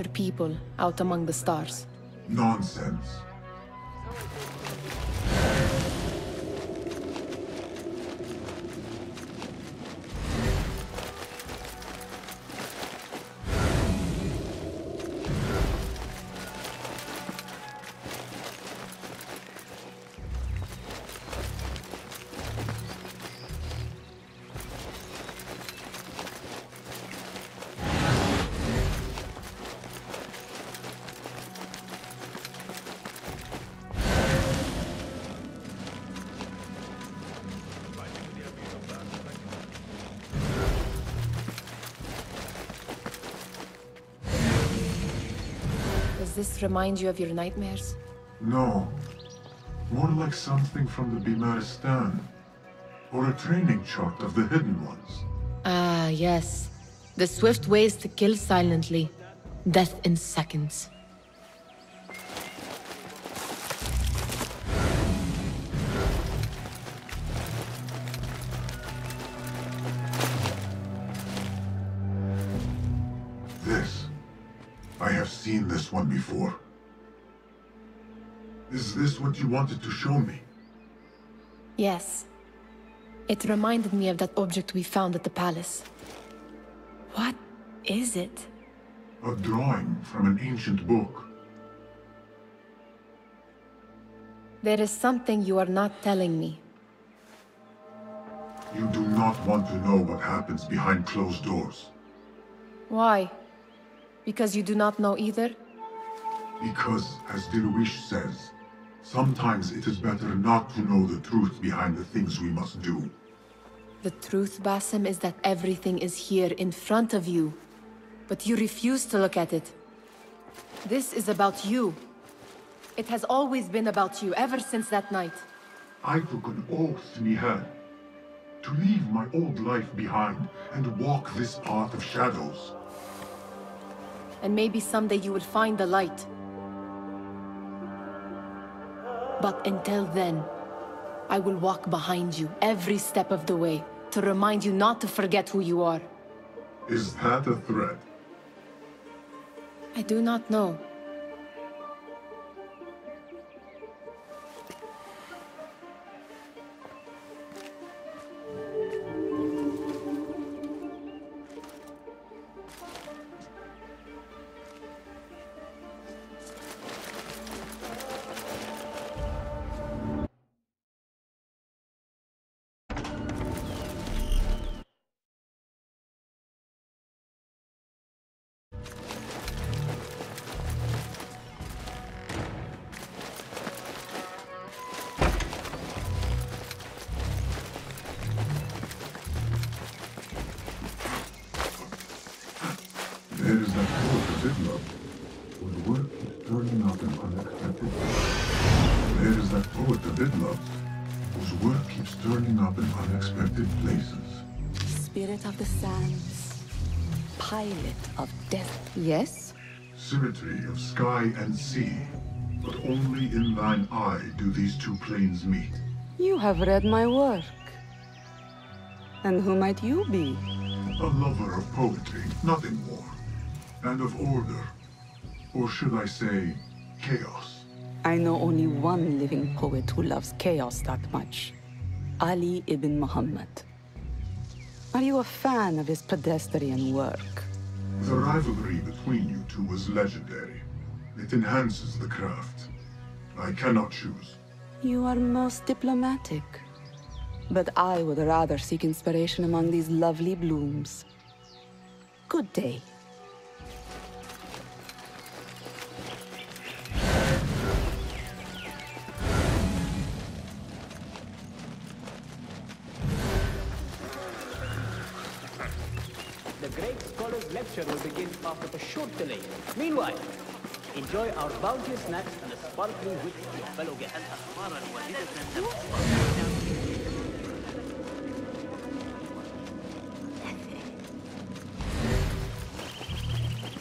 people out among the stars. Nonsense. Does this remind you of your nightmares? No. More like something from the Bimaristan. Or a training chart of the Hidden Ones. Ah, yes. The swift ways to kill silently. Death in seconds. I have seen this one before. Is this what you wanted to show me? Yes. It reminded me of that object we found at the palace. What is it? A drawing from an ancient book. There is something you are not telling me. You do not want to know what happens behind closed doors. Why? Because you do not know either? Because, as Dilwish says, sometimes it is better not to know the truth behind the things we must do. The truth, Basim, is that everything is here in front of you. But you refuse to look at it. This is about you. It has always been about you, ever since that night. I took an oath, Nihal, to leave my old life behind and walk this path of shadows. And maybe someday you will find the light. But until then, I will walk behind you every step of the way to remind you not to forget who you are. Is that a threat? I do not know. There is that poet of Idlib, whose work keeps turning up in unexpected places. There is that poet of Idlib, whose work keeps turning up in unexpected places. Spirit of the sands, pilot of death. Yes? Symmetry of sky and sea, but only in thine eye do these two planes meet. You have read my work. And who might you be? A lover of poetry, nothing more. And of order. Or should I say, chaos. I know only one living poet who loves chaos that much. Ali ibn Muhammad. Are you a fan of his pedestrian work? The rivalry between you two was legendary. It enhances the craft. I cannot choose. You are most diplomatic. But I would rather seek inspiration among these lovely blooms. Good day. The great scholar's lecture will begin after a short delay. Meanwhile, enjoy our bounteous snacks and a sparkling whiskey. fellow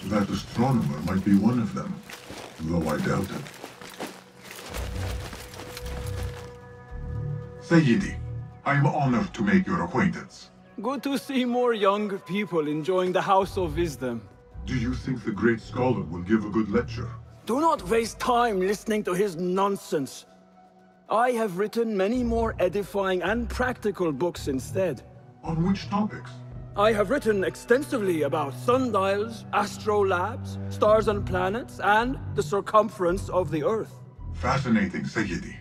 That astronomer might be one of them, though I doubt it. Sayyidi, I am honored to make your acquaintance. Good to see more young people enjoying the House of Wisdom. Do you think the great scholar will give a good lecture? Do not waste time listening to his nonsense. I have written many more edifying and practical books instead. On which topics? I have written extensively about sundials, astrolabes, stars and planets, and the circumference of the Earth. Fascinating, Sayyidi.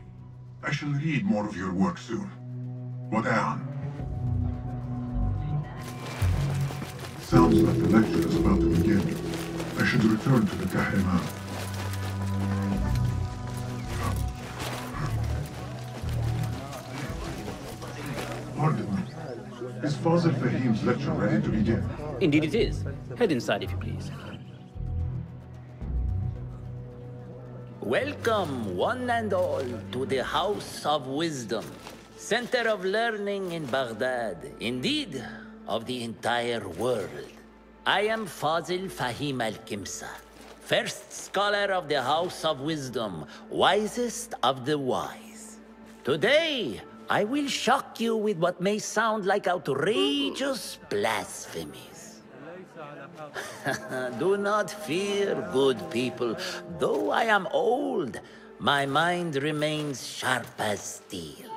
I shall read more of your work soon. Wada'an. Sounds like the lecture is about to begin. I should return to the Kahraman. Pardon me. Is Fazil Fahim's lecture ready to begin? Indeed it is. Head inside if you please. Welcome, one and all, to the House of Wisdom, center of learning in Baghdad, indeed, of the entire world. I am Fazil Fahim al-Kimsa, first scholar of the House of Wisdom, wisest of the wise. Today, I will shock you with what may sound like outrageous blasphemies. Do not fear, good people. Though I am old, my mind remains sharp as steel.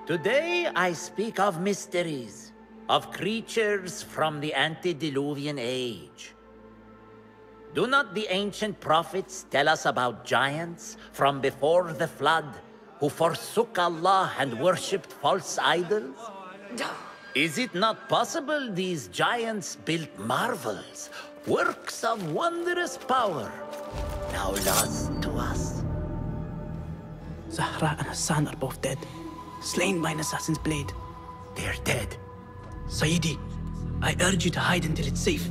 Today I speak of mysteries, of creatures from the antediluvian age. Do not the ancient prophets tell us about giants from before the flood who forsook Allah and worshipped false idols? Is it not possible these giants built marvels, works of wondrous power, now lost to us? Zahra and Hassan are both dead, slain by an assassin's blade. They're dead. Sayyidi, I urge you to hide until it's safe.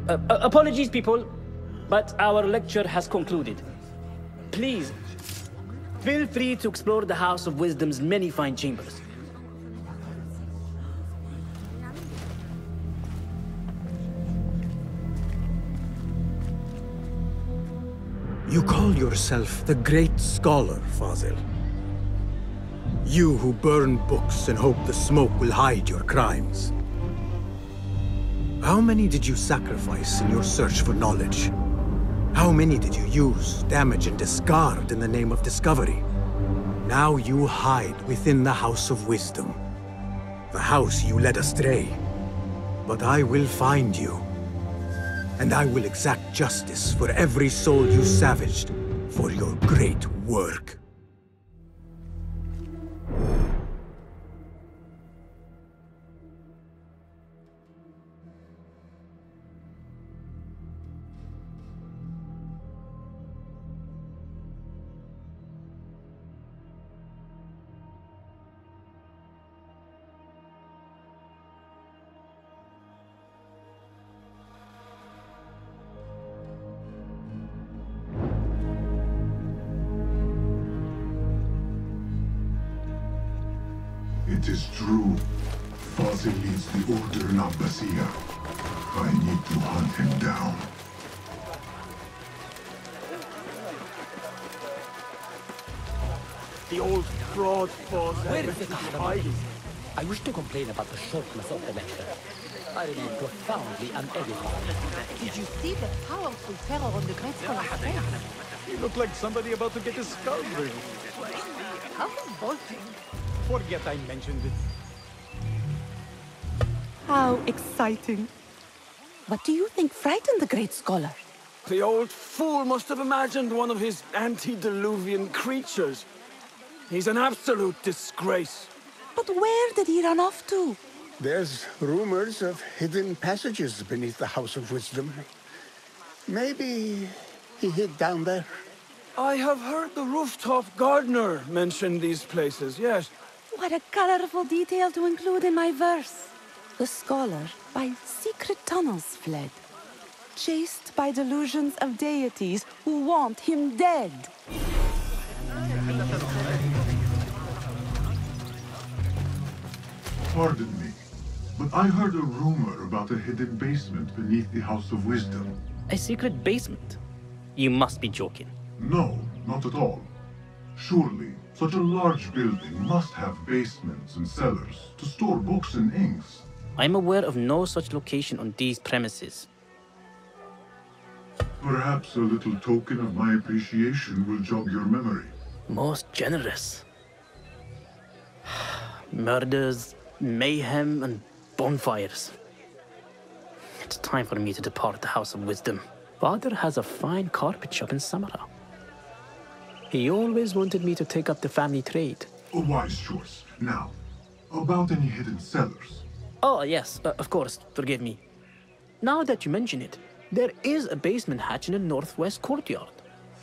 Apologies, people, but our lecture has concluded. Please, feel free to explore the House of Wisdom's many fine chambers. You call yourself the great scholar, Fazil. You who burn books and hope the smoke will hide your crimes. How many did you sacrifice in your search for knowledge? How many did you use, damage, and discard in the name of discovery? Now you hide within the House of Wisdom. The house you led astray. But I will find you. And I will exact justice for every soul you savaged for your great work. It is true. Fazil leads the Order in Abbasiyah. I need to hunt him down. The old fraud falls. Where is the hiding? I wish to complain about the shortness of the lecture. I remain profoundly unedified. Did you see the powerful terror on the great scholar's face? He looked like somebody about to get his skull bruised. How revolting. Forget I mentioned it. How exciting. What do you think frightened the great scholar? The old fool must have imagined one of his antediluvian creatures. He's an absolute disgrace. But where did he run off to? There's rumors of hidden passages beneath the House of Wisdom. Maybe he hid down there. I have heard the rooftop gardener mention these places, yes. What a colorful detail to include in my verse. The scholar by secret tunnels fled, chased by delusions of deities who want him dead. Pardon me, but I heard a rumor about a hidden basement beneath the House of Wisdom. A secret basement? You must be joking. No, not at all. Surely, such a large building must have basements and cellars to store books and inks. I'm aware of no such location on these premises. Perhaps a little token of my appreciation will jog your memory. Most generous. Murders, mayhem, and bonfires. It's time for me to depart the House of Wisdom. Father has a fine carpet shop in Samara. He always wanted me to take up the family trade. A wise choice. Now, about any hidden cellars? Oh, yes, of course, forgive me. Now that you mention it, there is a basement hatch in the northwest courtyard.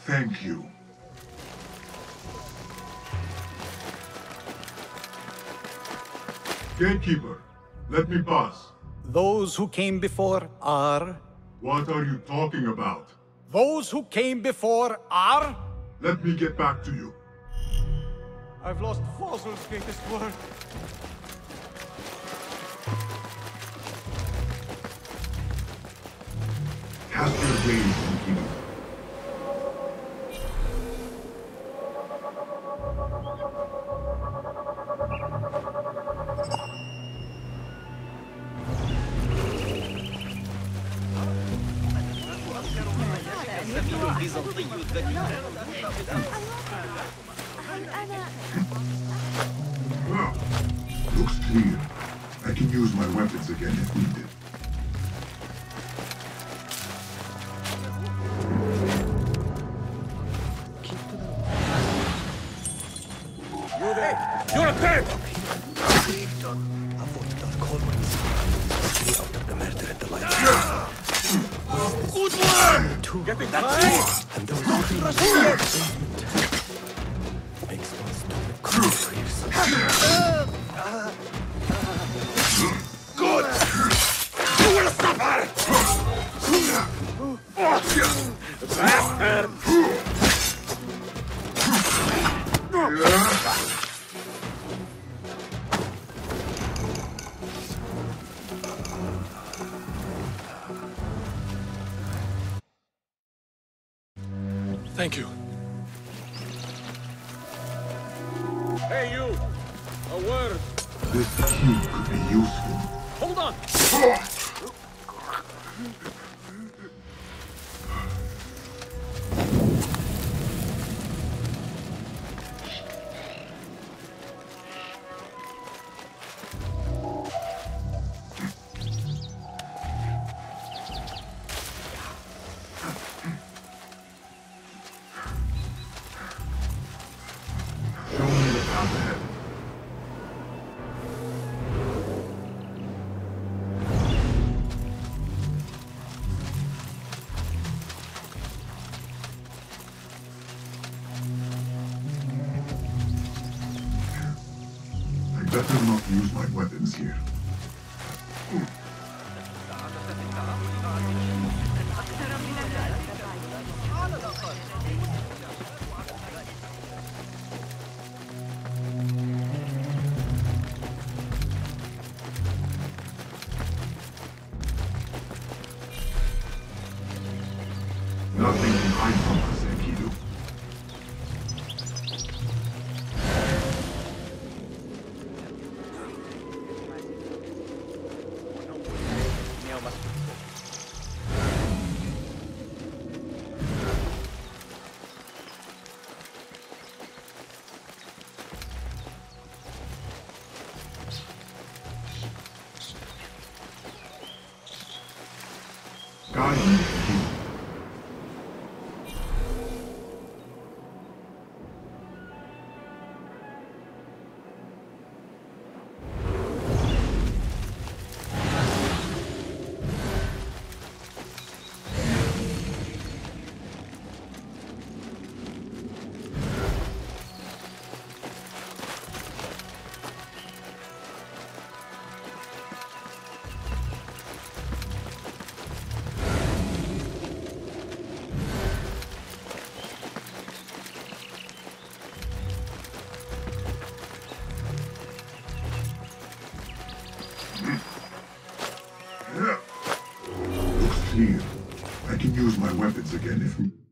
Thank you. Gatekeeper, let me pass. Those who came before are... What are you talking about? Those who came before are... Let me get back to you. I've lost Fossil's greatest word. Cast your gaze, Enkidu. Looks clear. I can use my weapons again if needed. You're a threat! Good one! Get it right! And those who makes us Good! You will suffer! Bastard! Thank you. Hey, you! A word! This cube could be useful. Hold on! Show me the path ahead. I better not use my weapons here. Nothing can hide from us, Enkidu. Guide me, Enkidu. Looks clear. I can use my weapons again if...